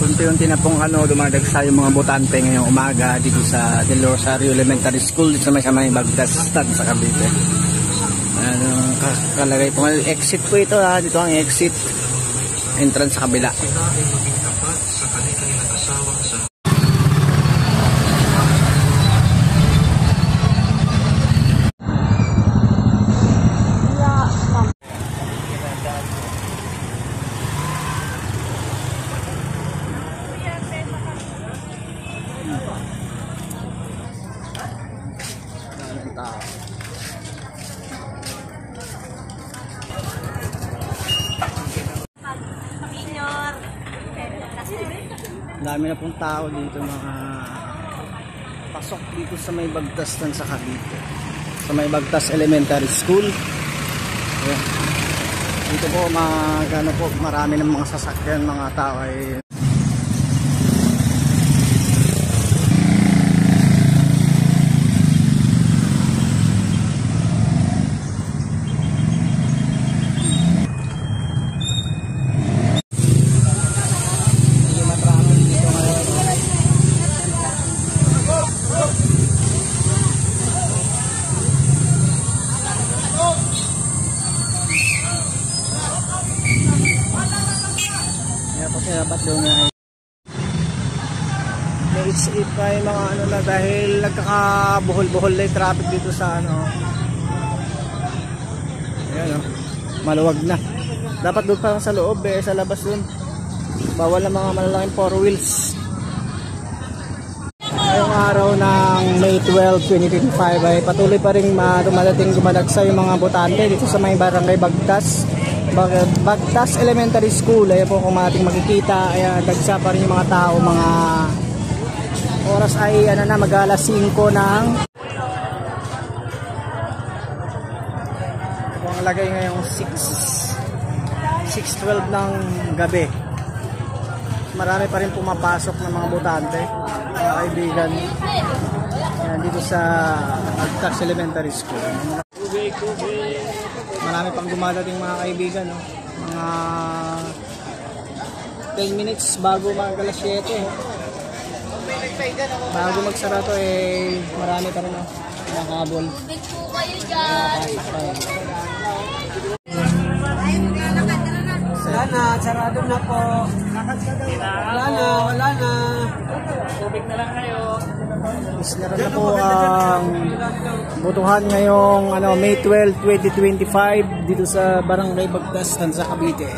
Unti-unti na pong dumadagsa yung mga botante ngayong umaga dito sa Del Rosario Elementary School dito sa may Bagtas sa Cavite. Kalagay po exit po ito ha. Dito ang exit, entrance sa kabila. Dami na pong tao dito, mga pasok dito sa may Bagtas sa Cavite, sa may Bagtas Elementary School. Ayan. Dito po marami ng mga sasakyan, mga tao ay dapat doon na may isip ay mga na dahil nagkakabuhol-buhol na yung traffic dito sa ayan maluwag na. Dapat doon pa sa loob sa labas doon bawal na mga malalaking 4 wheels. Ngayong araw ng May 12, 2025 ay patuloy pa rin dumadagsa yung mga botante dito sa may barangay Bagtas Elementary School. Ayan po kung ating makikita, ayan, dagsa pa rin yung mga tao. Mga oras ay mag-alas 5 ng ang lagay ngayong 6:12 ng gabi. Marami pa rin pumapasok ng mga botante, mga kaibigan. Ayan, dito sa Bagtas Elementary School. Marami pang dumadating mga kaibigan, mga 10 minutes bago mag-alas 7. Bago magsara to marami pa rin nakakabol. Wala na, sarado na po. Wala na. Tubig na lang kayo. Isnara na po ang botohan ngayong May 12, 2025 dito sa Barangay Bagtas, Cavite.